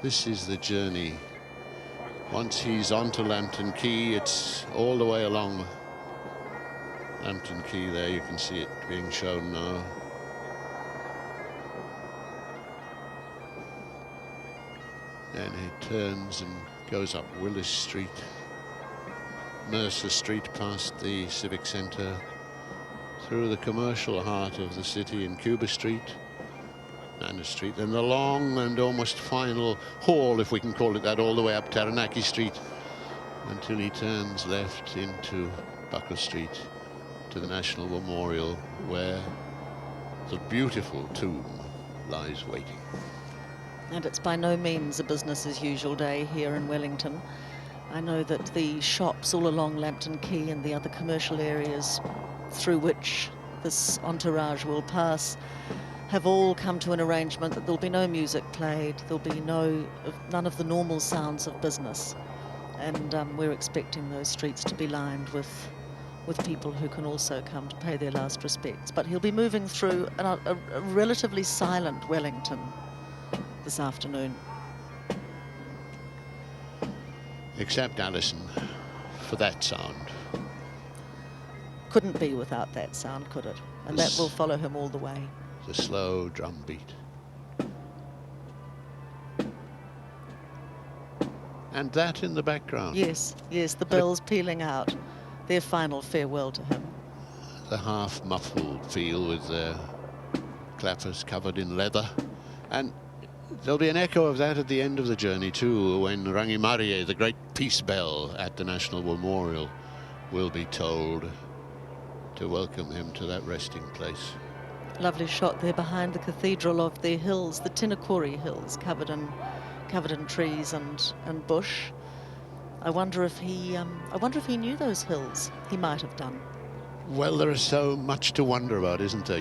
This is the journey. Once he's onto Lambton Quay, it's all the way along Lambton Quay there. You can see it being shown now. Then he turns and goes up Willis Street, Mercer Street, past the Civic Centre, through the commercial heart of the city in Cuba Street, Nana Street, then the long and almost final haul, if we can call it that, all the way up Taranaki Street until he turns left into Buckle Street to the National Memorial, where the beautiful tomb lies waiting. And it's by no means a business as usual day here in Wellington. I know that the shops all along Lambton Quay and the other commercial areas through which this entourage will pass have all come to an arrangement that there'll be no music played, there'll be none of the normal sounds of business. And we're expecting those streets to be lined with people who can also come to pay their last respects. But he'll be moving through a relatively silent Wellington this afternoon. Except, Alison, for that sound. Couldn't be without that sound, could it? And that will follow him all the way. The slow drum beat. And that in the background. Yes, yes, the bells pealing out, their final farewell to him. The half muffled feel with their clappers covered in leather. And there'll be an echo of that at the end of the journey too, when Rangimarie, the great peace bell at the National Memorial, will be tolled to welcome him to that resting place. Lovely shot there behind the cathedral of the hills, the Tinakori Hills, covered in trees and bush. I wonder if he knew those hills. He might have done. Well, there is so much to wonder about, isn't there?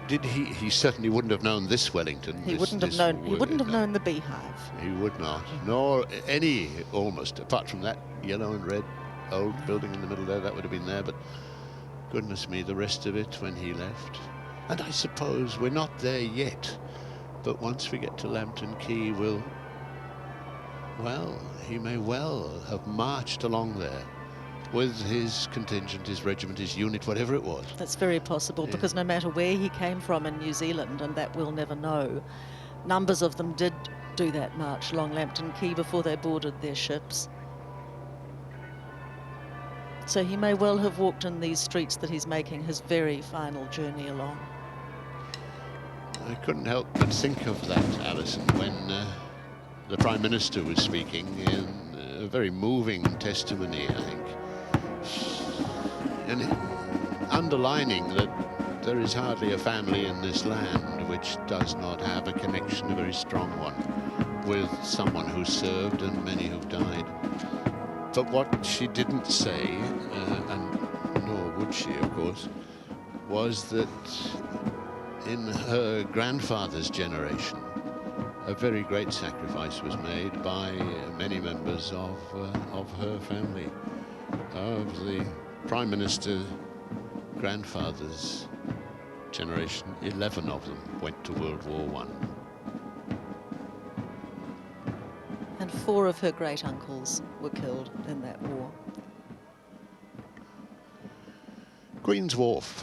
He certainly wouldn't have known this Wellington. He wouldn't have known the Beehive. He would not, nor any, almost, apart from that yellow and red old building in the middle there, that would have been there, but goodness me, the rest of it when he left. And I suppose we're not there yet, but once we get to Lambton Quay, he may well have marched along there with his contingent, his regiment, his unit, whatever it was. That's very possible, yeah. Because no matter where he came from in New Zealand, and that we'll never know, numbers of them did do that march along Lambton Quay before they boarded their ships. So he may well have walked in these streets that he's making his very final journey along. I couldn't help but think of that, Alison, when the Prime Minister was speaking in a very moving testimony, I think, and underlining that there is hardly a family in this land which does not have a connection, a very strong one, with someone who served and many who've died. But what she didn't say, and nor would she, of course, was that in her grandfather's generation, a very great sacrifice was made by many members of her family. Of the Prime Minister's grandfather's generation, 11 of them went to World War I. And 4 of her great-uncles were killed in that war. Queen's Wharf,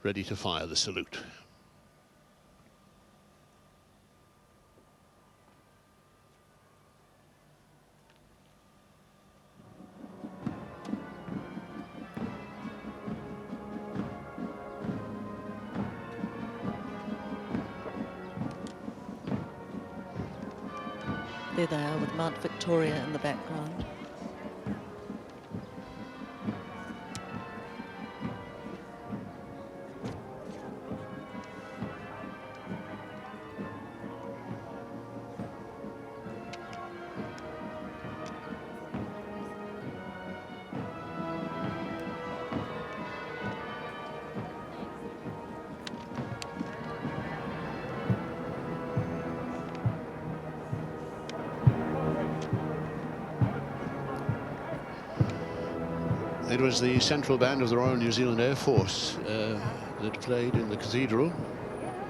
ready to fire the salute. There they are with Mount Victoria in the background. It was the central band of the Royal New Zealand Air Force that played in the cathedral,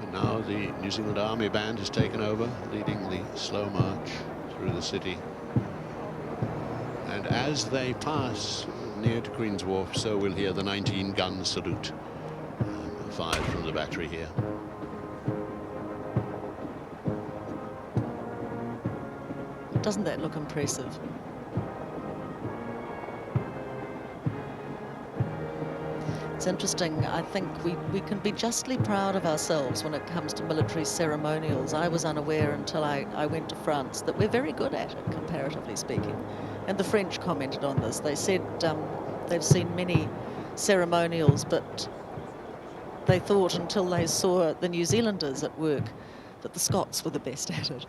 and Now the New Zealand Army Band has taken over, leading the slow march through the city. And as they pass near to Queen's Wharf, so we'll hear the 19-gun salute fired from the battery here. Doesn't that look impressive? It's interesting. I think we can be justly proud of ourselves when it comes to military ceremonials. I was unaware until I went to France that we're very good at it, comparatively speaking. And the French commented on this. They said they've seen many ceremonials, but they thought until they saw the New Zealanders at work that the Scots were the best at it.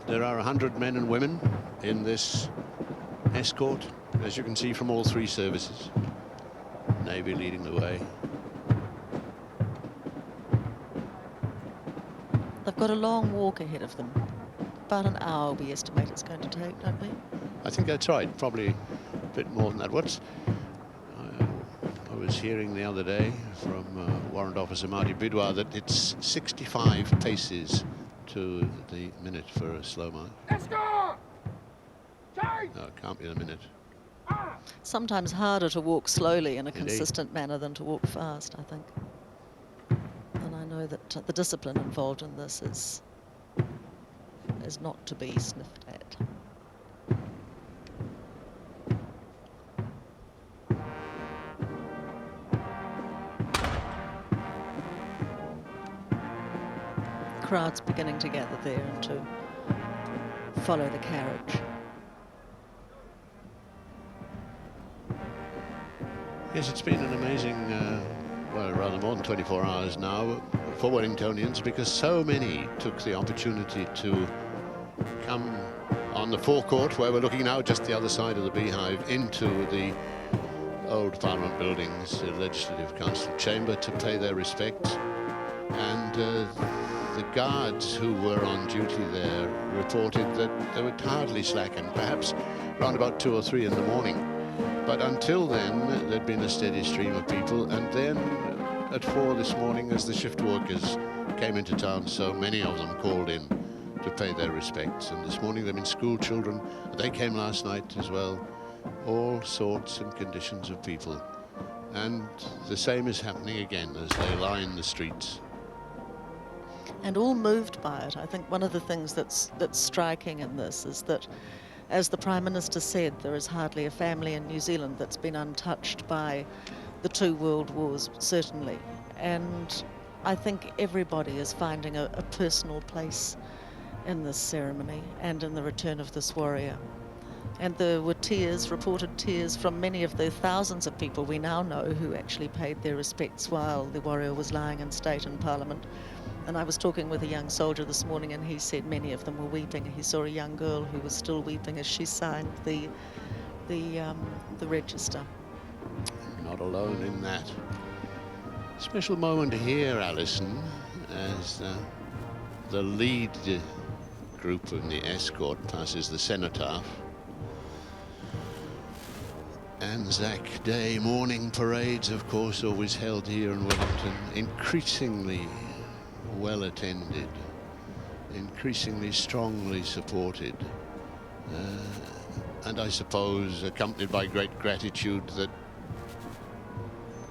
There are 100 men and women in this escort, as you can see, from all three services. Navy leading the way. They've got a long walk ahead of them. About an hour we estimate it's going to take, don't we? I think that's right, probably a bit more than that. I was hearing the other day from Warrant Officer Marty Bidwar that it's 65 paces to the minute for a slow march. Escort! No, it can't be a minute. Sometimes harder to walk slowly in a Indeed. consistent manner than to walk fast, I think. And I know that the discipline involved in this is not to be sniffed at. Crowds beginning to gather there and to follow the carriage. Yes, it's been an amazing, well, rather more than 24 hours now for Wellingtonians, because so many took the opportunity to come on the forecourt, where we're looking now, just the other side of the Beehive, into the old Parliament buildings, the Legislative Council chamber, to pay their respects. And the guards who were on duty there reported that they were hardly slackened, perhaps around about 2 or 3 in the morning. But until then, there'd been a steady stream of people. And then at 4 this morning, as the shift workers came into town, so many of them called in to pay their respects. And this morning, there've been school children. They came last night as well. All sorts and conditions of people. And the same is happening again as they line the streets. And all moved by it. I think one of the things that's striking in this is that, as the Prime Minister said, there is hardly a family in New Zealand that's been untouched by the 2 world wars, certainly. And I think everybody is finding a personal place in this ceremony and in the return of this warrior. And there were tears, reported tears, from many of the thousands of people we now know who actually paid their respects while the warrior was lying in state in Parliament. And I was talking with a young soldier this morning, and he said many of them were weeping. He saw a young girl who was still weeping as she signed the register. Not alone in that. Special moment here, Alison, as the lead group in the escort passes the cenotaph. Anzac Day morning parades, of course, always held here in Wellington, increasingly well attended, increasingly strongly supported, and I suppose accompanied by great gratitude that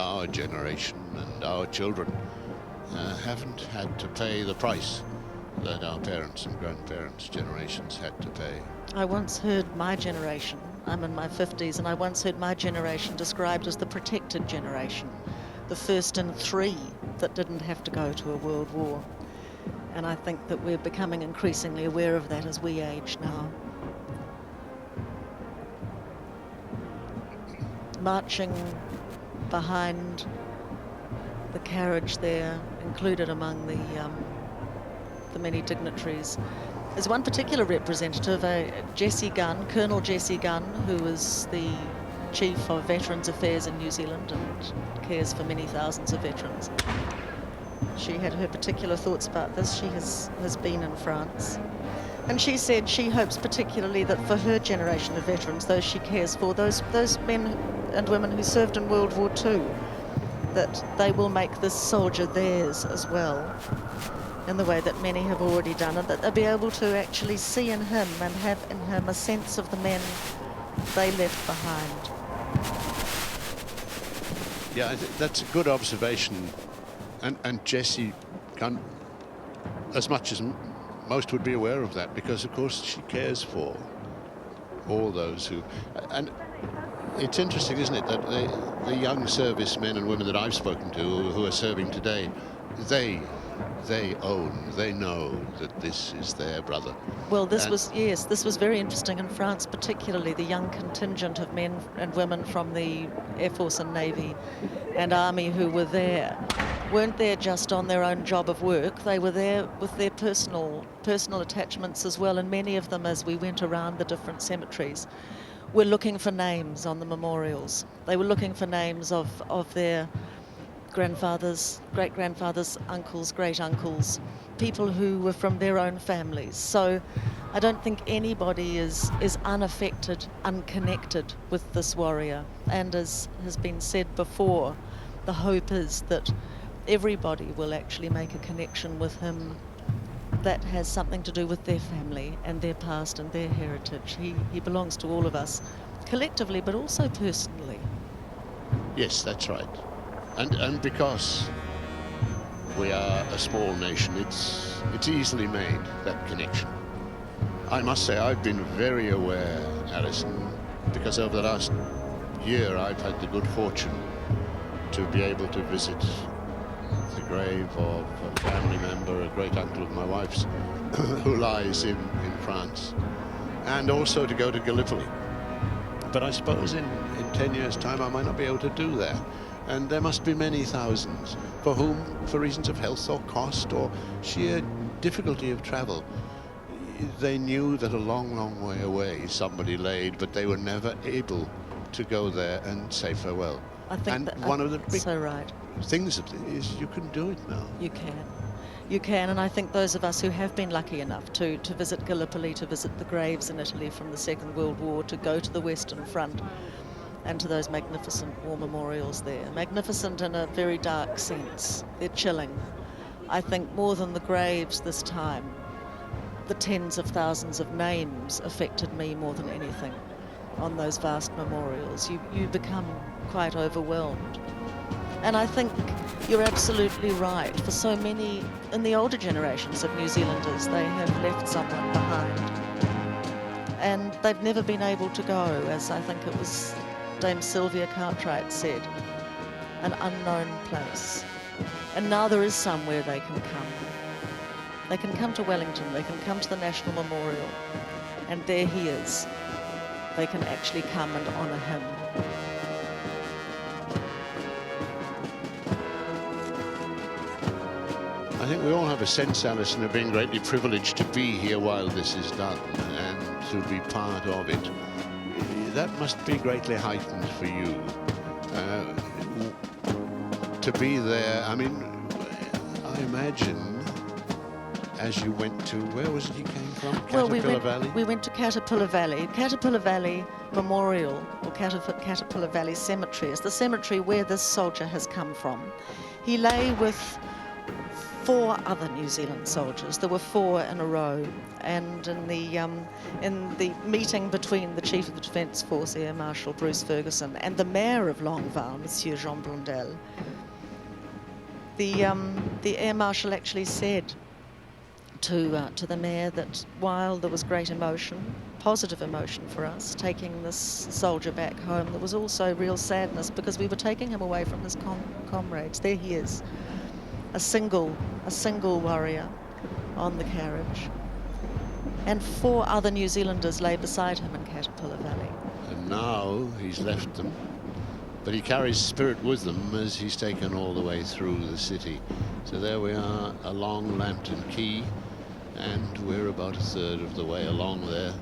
our generation and our children haven't had to pay the price that our parents and grandparents' generations had to pay. I once heard my generation, I'm in my 50s, and I once heard my generation described as the protected generation, the first in 3 that didn't have to go to a world war. And I think that we're becoming increasingly aware of that as we age now. Marching behind the carriage there included among the many dignitaries. There's one particular representative, Jesse Gunn, Colonel Jesse Gunn, who is the Chief of Veterans Affairs in New Zealand and cares for many thousands of veterans. She had her particular thoughts about this. She has been in France. And she said she hopes particularly that for her generation of veterans, those she cares for, those men and women who served in World War II, that they will make this soldier theirs as well, in the way that many have already done, and that they'll be able to actually see in him and have in him a sense of the men they left behind. Yeah, I think that's a good observation. And Jessie Gunn, as much as most would be aware of that, because of course she cares for all those who, and it's interesting, isn't it, that the young servicemen and women that I've spoken to who are serving today, they know that this is their brother. Well, this was very interesting in France, particularly the young contingent of men and women from the Air Force and Navy and Army who were there. Weren't there just on their own job of work. They were there with their personal attachments as well, and many of them, as we went around the different cemeteries, were looking for names on the memorials. They were looking for names of their grandfathers, great-grandfathers, uncles, great-uncles, people who were from their own families. So I don't think anybody is unaffected, unconnected with this warrior. And as has been said before, the hope is that everybody will actually make a connection with him that has something to do with their family and their past and their heritage. He belongs to all of us, collectively, but also personally. Yes, that's right. And because we are a small nation, it's easily made, that connection. I must say I've been very aware, Alison, because over the last year I've had the good fortune to be able to visit the grave of a family member, a great uncle of my wife's, who lies in France, and also to go to Gallipoli. But I suppose in 10 years' time I might not be able to do that. And there must be many thousands for whom, for reasons of health or cost or sheer difficulty of travel, they knew that a long, long way away somebody laid, but they were never able to go there and say farewell. I think and that, one of the big so right. things is you can do it now. You can, and I think those of us who have been lucky enough to visit Gallipoli, to visit the graves in Italy from the Second World War, to go to the Western Front, and to those magnificent war memorials there. Magnificent in a very dark sense. They're chilling. I think more than the graves this time, the tens of thousands of names affected me more than anything on those vast memorials. You become quite overwhelmed. And I think you're absolutely right. For so many, in the older generations of New Zealanders, they have left someone behind. And they've never been able to go, as I think it was Dame Sylvia Cartwright said, an unknown place. And now there is somewhere they can come. They can come to Wellington, they can come to the National Memorial, and there he is. They can actually come and honour him. I think we all have a sense, Alison, of being greatly privileged to be here while this is done and to be part of it. That must be greatly heightened for you. To be there, I mean, I imagine as you went to, where was it you came from? Caterpillar Valley? We went to Caterpillar Valley. Caterpillar Valley Memorial, or Caterpillar Valley Cemetery, is the cemetery where this soldier has come from. He lay with 4 other New Zealand soldiers. There were 4 in a row, and in the meeting between the Chief of the Defence Force, Air Marshal Bruce Ferguson, and the Mayor of Longueval, Monsieur Jean Blondel, the Air Marshal actually said to the Mayor that while there was great emotion, positive emotion for us, taking this soldier back home, there was also real sadness because we were taking him away from his comrades. There he is. A single warrior on the carriage, and 4 other New Zealanders lay beside him in Caterpillar Valley. And now he's left them, but he carries spirit with him as he's taken all the way through the city. So there we are along Lambton Quay, and we're about a third of the way along there,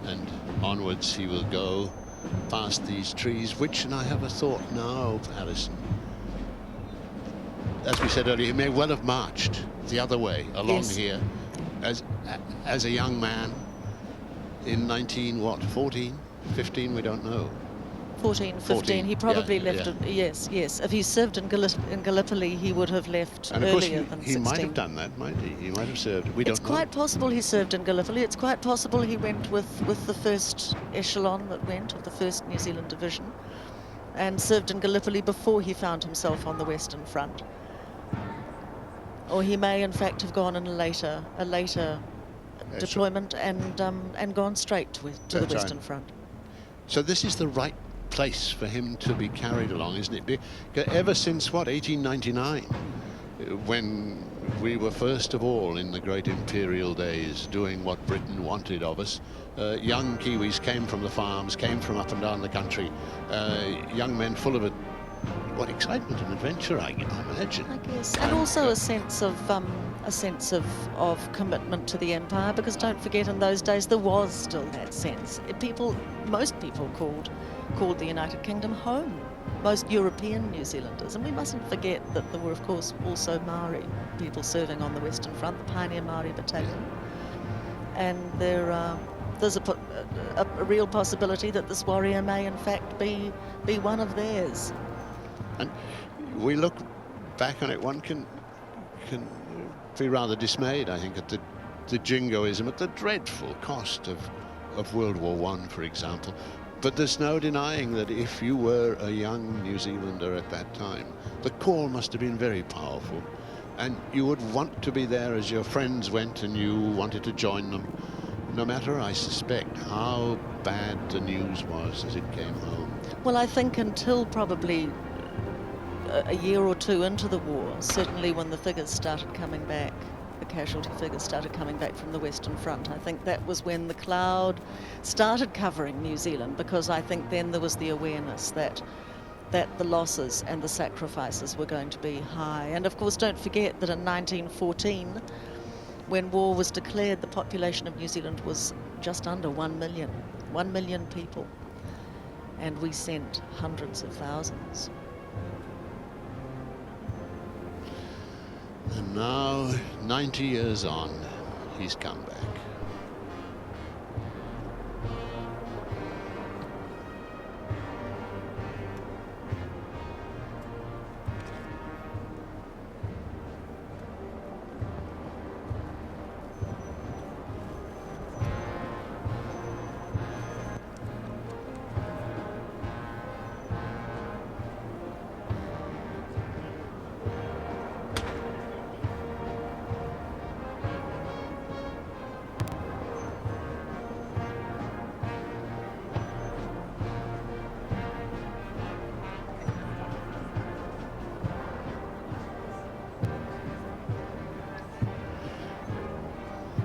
and onwards he will go past these trees, which, and I have a thought now, Alison, as we said earlier, he may well have marched the other way along Yes. here as a young man in 14, 15, we don't know. 14, 15, 14, he probably yeah, left yeah. it, yes, yes. If he served in Gallipoli, he would have left And of course earlier than he 16. might have done that, might he? He might have served. We It's don't quite know. possible he served in Gallipoli. It's quite possible he went with the first echelon that went, of the 1st New Zealand Division, and served in Gallipoli before he found himself on the Western Front. Or he may, in fact, have gone in a later deployment and gone straight to the That's right. Western Front. So this is the right place for him to be carried along, isn't it? Ever since, what, 1899, when we were first of all in the great imperial days doing what Britain wanted of us, young Kiwis came from the farms, came from up and down the country, young men full of what excitement and adventure, I imagine. I guess, and also a sense of commitment to the empire, because don't forget, in those days there was still that sense. Most people called the United Kingdom home. Most European New Zealanders, and we mustn't forget that there were, of course, also Maori people serving on the Western Front, the Pioneer Maori Battalion, and there's a real possibility that this warrior may, in fact, be one of theirs. And we look back on it, one can be rather dismayed, I think, at the jingoism, at the dreadful cost of World War I, for example. But there's no denying that if you were a young New Zealander at that time, the call must have been very powerful, and you would want to be there as your friends went, and you wanted to join them, no matter, I suspect, how bad the news was as it came home. Well, I think until probably a year or two into the war, certainly when the figures started coming back, the casualty figures started coming back from the Western Front, I think that was when the cloud started covering New Zealand, because I think then there was the awareness that the losses and the sacrifices were going to be high. And of course, don't forget that in 1914, when war was declared, the population of New Zealand was just under 1 million people, and we sent hundreds of thousands. And now, 90 years on, he's come back.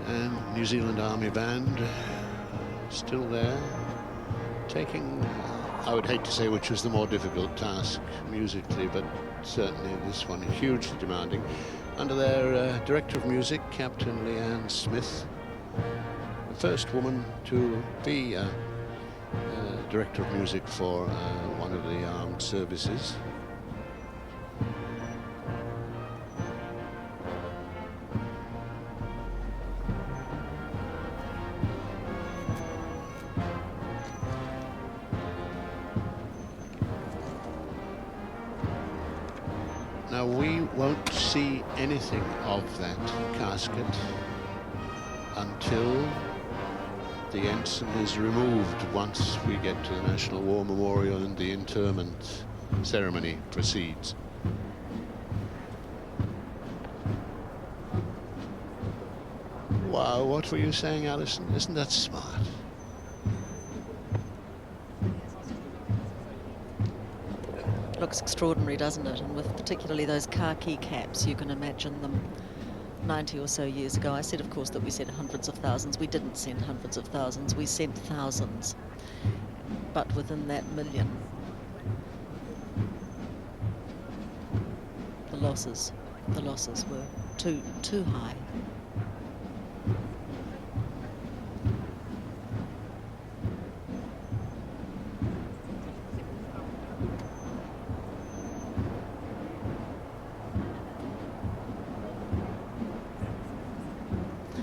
And New Zealand Army Band still there, taking, I would hate to say which was the more difficult task musically, but certainly this one hugely demanding, under their Director of Music, Captain Leanne Smith, the first woman to be Director of Music for one of the armed services. Now, we won't see anything of that casket until the ensign is removed, once we get to the National War Memorial and the interment ceremony proceeds. Wow, what were you saying, Alison? Isn't that smart? Looks extraordinary, doesn't it? And with particularly those khaki caps, you can imagine them 90 or so years ago. I said, of course, that we said hundreds of thousands. We didn't send hundreds of thousands, we sent thousands. But within that million, the losses the losses were too high.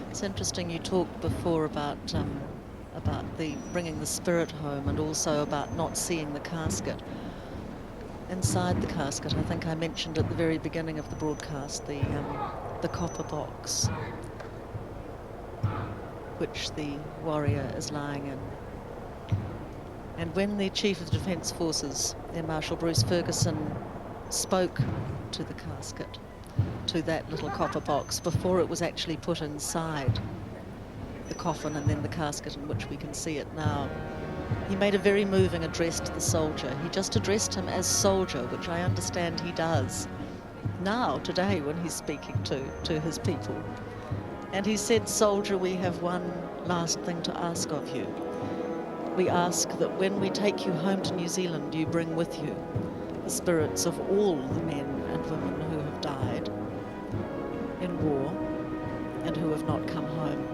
It's interesting, you talked before about the bringing the spirit home, and also about not seeing the casket. Inside the casket, I think I mentioned at the very beginning of the broadcast, the copper box which the warrior is lying in. And when the Chief of the Defence Forces, Air Marshal Bruce Ferguson, spoke to the casket, to that little copper box, before it was actually put inside the coffin and then the casket in which we can see it now, he made a very moving address to the soldier. He just addressed him as soldier, which I understand he does now, today, when he's speaking to his people. And he said, "Soldier, we have one last thing to ask of you. We ask that when we take you home to New Zealand, you bring with you the spirits of all the men and women who have died in war and who have not come home."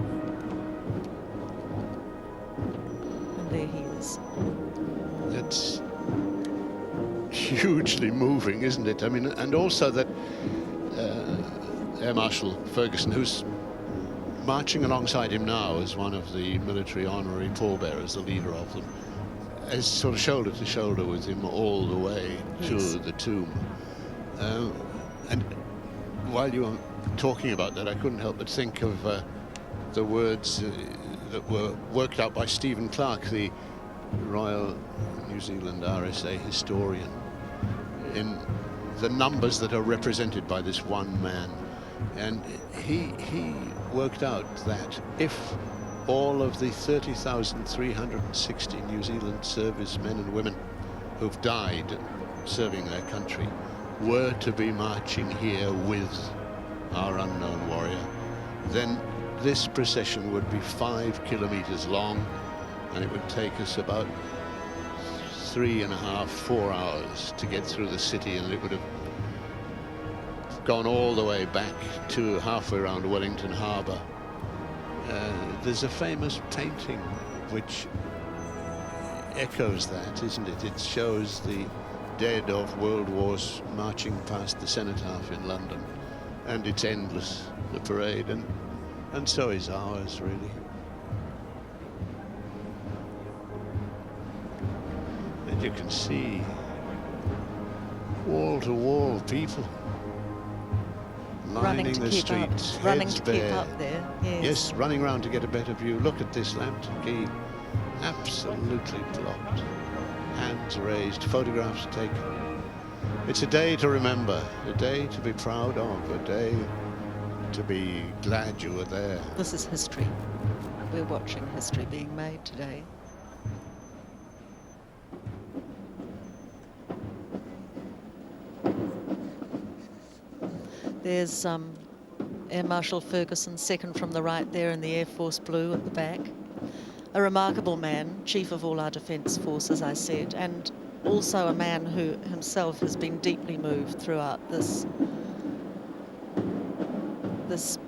And there he is. That's hugely moving, isn't it? I mean, and also that Air Marshal Ferguson, who's marching alongside him now as one of the military honorary pallbearers, the leader of them, is sort of shoulder to shoulder with him all the way to the tomb. And while you were talking about that, I couldn't help but think of the words that were worked out by Stephen Clark, the Royal New Zealand RSA historian, in the numbers that are represented by this one man. And he worked out that if all of the 30,360 New Zealand servicemen and women who've died serving their country were to be marching here with our unknown warrior, then this procession would be 5 kilometers long, and it would take us about 3.5, 4 hours to get through the city, and it would have gone all the way back to halfway around Wellington Harbour. There's a famous painting which echoes that, isn't it? It shows the dead of world wars marching past the Cenotaph in London, and it's endless, the parade, and so is ours, really. And you can see wall-to-wall people lining the streets, running heads to bare. keep up there. Yes, running around to get a better view. Look at this Lambton Quay, absolutely blocked. Hands raised, photographs taken. It's a day to remember, a day to be proud of, a day to be glad you were there. This is history. We're watching history being made today. There's Air Marshal Ferguson, second from the right there in the Air Force blue at the back. A remarkable man, chief of all our defence forces, I said, and also a man who himself has been deeply moved throughout this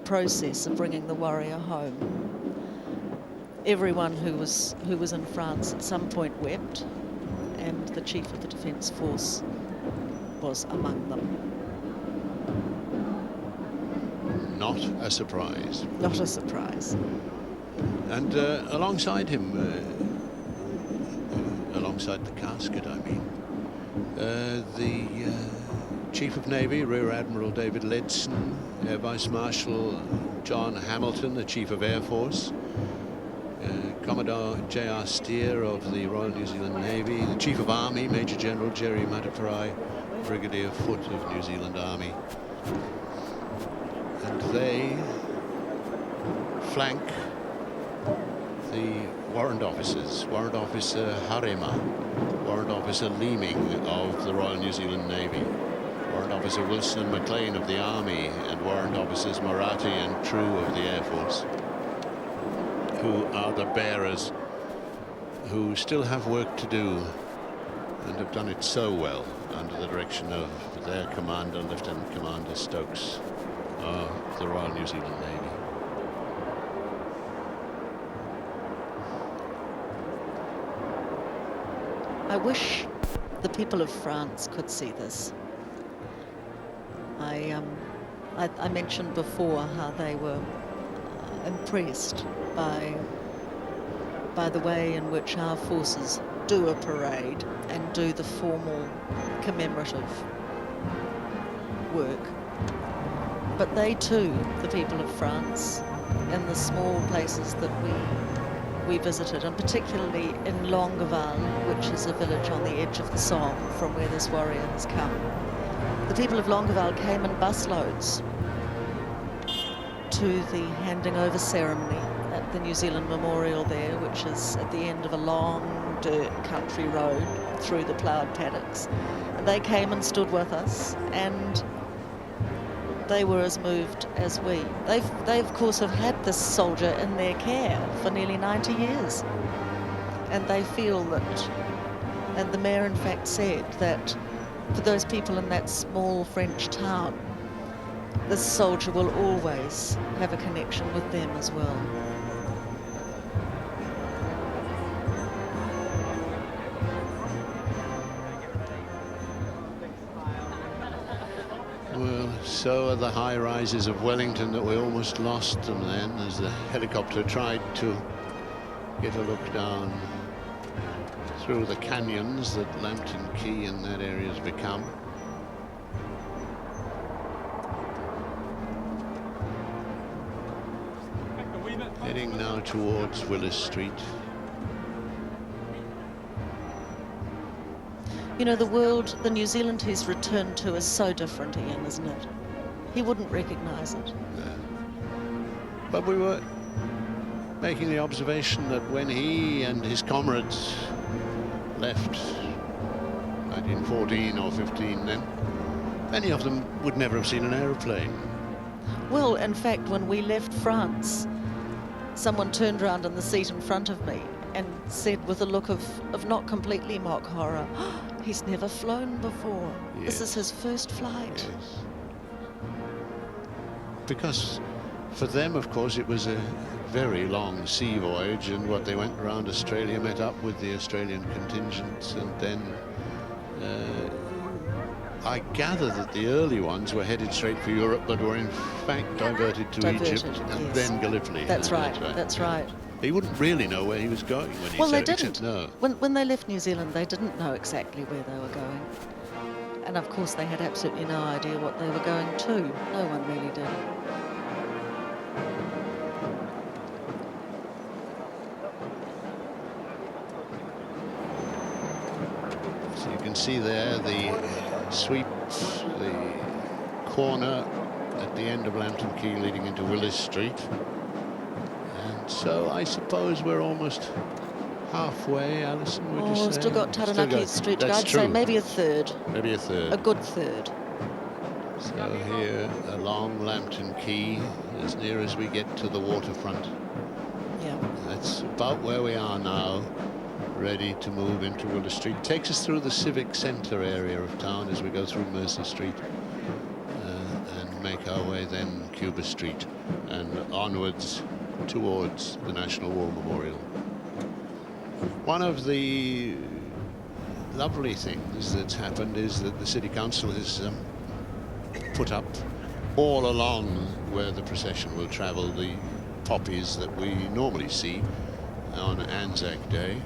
process of bringing the warrior home. Everyone who was in France at some point wept, and the chief of the Defence Force was among them. Not a surprise. Not a surprise. And alongside him, alongside the casket, I mean, the Chief of Navy, Rear Admiral David Ledson, Air Vice Marshal John Hamilton, the Chief of Air Force, Commodore J.R. Steer of the Royal New Zealand Navy, the Chief of Army, Major General Jerry Mataparai, Brigadier Foot of New Zealand Army. And they flank the warrant officers, Warrant Officer Harema, Warrant Officer Leeming of the Royal New Zealand Navy, Warrant Officer Wilson and McLean of the Army, and Warrant Officers Marathi and True of the Air Force, who are the bearers who still have work to do and have done it so well under the direction of their commander, Lieutenant Commander Stokes, the Royal New Zealand Navy. I wish the people of France could see this. I mentioned before how they were impressed by the way in which our forces do a parade and do the formal commemorative work. But they too, the people of France, in the small places that we visited, and particularly in Longueval, which is a village on the edge of the Somme from where this warrior has come. The people of Longueval came in busloads to the handing over ceremony at the New Zealand Memorial there, which is at the end of a long dirt country road through the ploughed paddocks. And they came and stood with us, and they were as moved as we. They of course have had this soldier in their care for nearly 90 years. And they feel that, and the mayor in fact said that for those people in that small French town, this soldier will always have a connection with them as well. Well, so are the high rises of Wellington that we almost lost them then as the helicopter tried to get a look down through the canyons that Lambton Quay and that area has become. Heading now towards Willis Street. You know, the world, the New Zealand he's returned to is so different, Ian, isn't it? He wouldn't recognise it. Yeah. But we were making the observation that when he and his comrades left 1914 or 15 then, many of them would never have seen an aeroplane. Well, in fact, when we left France, someone turned around in the seat in front of me and said with a look of not completely mock horror, "Oh, he's never flown before. Yes. This is his first flight." Yes. Because for them, of course, it was a very long sea voyage, and what they went around Australia, met up with the Australian contingents, and then I gather that the early ones were headed straight for Europe, but were in fact diverted to Egypt and yes. then Gallipoli. That's right. That's right. He wouldn't really know where he was going when he Well, said they it, didn't. except no. When they left New Zealand, they didn't know exactly where they were going. And of course, they had absolutely no idea what they were going to. No one really did. So you can see there the sweep, the corner at the end of Lambton Quay leading into Willis Street. And so I suppose we're almost halfway, Alison, would you say? Still got Taranaki Street to go. That's I'd true. say maybe a third. Maybe a third. A good third. So here along Lambton Quay, as near as we get to the waterfront. Yeah. That's about where we are now, ready to move into Willis Street. Takes us through the civic centre area of town as we go through Mercer Street and make our way then Cuba Street and onwards towards the National War Memorial. One of the lovely things that's happened is that the City Council has put up all along where the procession will travel the poppies that we normally see on Anzac Day.